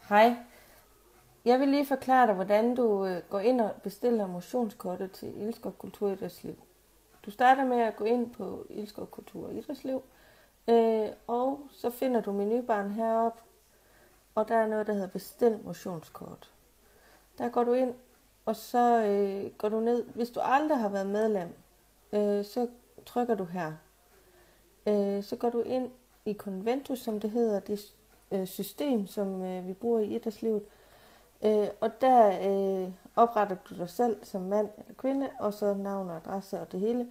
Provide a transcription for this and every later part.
Hej, jeg vil lige forklare dig, hvordan du går ind og bestiller motionskortet til Ilskov Kultur og Idrætsliv. Du starter med at gå ind på Ilskov Kultur og Idrætsliv, og så finder du menubaren heroppe, og der er noget, der hedder bestil motionskort. Der går du ind, og så går du ned. Hvis du aldrig har været medlem, så trykker du her. Så går du ind i Conventus, som det hedder, det system, som vi bruger i idrætslivet. Og der opretter du dig selv som mand eller kvinde, og så navn og adresse og det hele.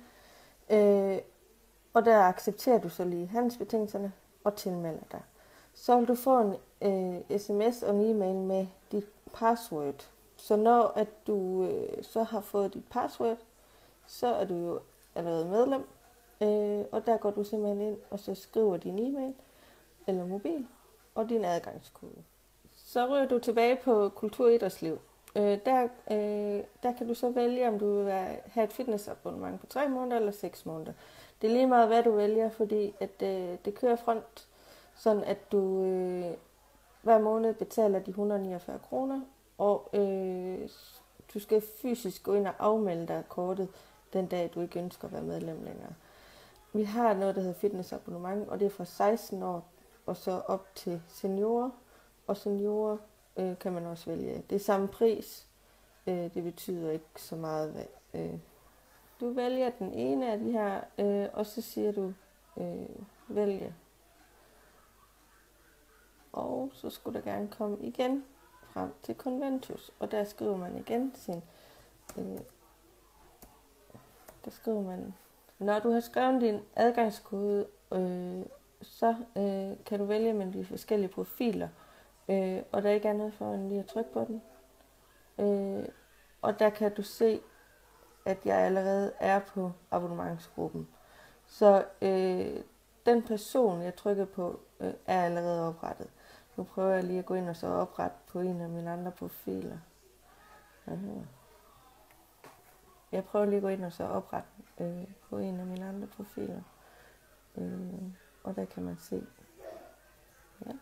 Og der accepterer du så lige handelsbetingelserne og tilmelder dig. Så vil du få en sms og en e-mail med dit password. Så når at du så har fået dit password, så er du jo allerede medlem. Og der går du simpelthen ind, og så skriver din e-mail eller mobil og din adgangskode. Så ryger du tilbage på Kultur og Idrætsliv. Der kan du så vælge, om du vil have et fitnessabonnement på 3 måneder eller 6 måneder. Det er lige meget, hvad du vælger, fordi at, det kører front, sådan at du hver måned betaler de 149 kroner, og du skal fysisk gå ind og afmelde dig kortet den dag, du ikke ønsker at være medlem længere. Vi har noget, der hedder fitnessabonnement, og det er fra 16 år og så op til seniorer. Og seniorer kan man også vælge. Det er samme pris. Det betyder ikke så meget. Du vælger den ene af de her, og så siger du vælge. Og så skulle der gerne komme igen frem til Conventus. Og der skriver man igen sin... der skriver man... Når du har skrevet din adgangskode, så kan du vælge mellem de forskellige profiler. Og der ikke er noget for en lige at trykke på den. Og der kan du se, at jeg allerede er på abonnementsgruppen. Så den person, jeg trykker på, er allerede oprettet. Nu prøver jeg lige at gå ind og så oprette på en af mine andre profiler. Jeg prøver lige at gå ind og så oprette på en af mine andre profiler. Og der kan man se. Ja.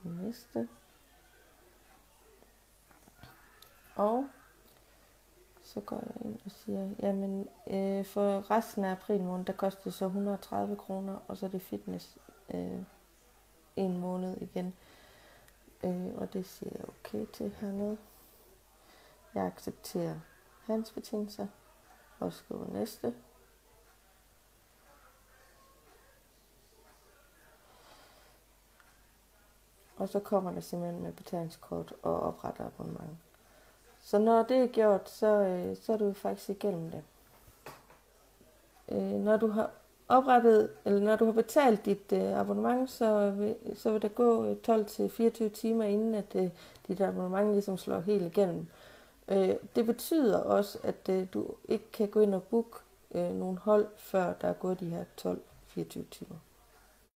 Næste. Og så går jeg ind og siger, jamen for resten af april måned, der koster det så 130 kroner, og så er det fitness en måned igen. Og det siger jeg okay til hernede. Jeg accepterer hans betingelser og skriver næste. Og så kommer der simpelthen med betalingskort og opretter abonnement. Så når det er gjort, så er du faktisk igennem det. Når du har oprettet, eller når du har betalt dit abonnement, så vil der gå 12-24 timer, inden at dit abonnement ligesom slår helt igennem. Det betyder også, at du ikke kan gå ind og booke nogle hold, før der er gået de her 12-24 timer.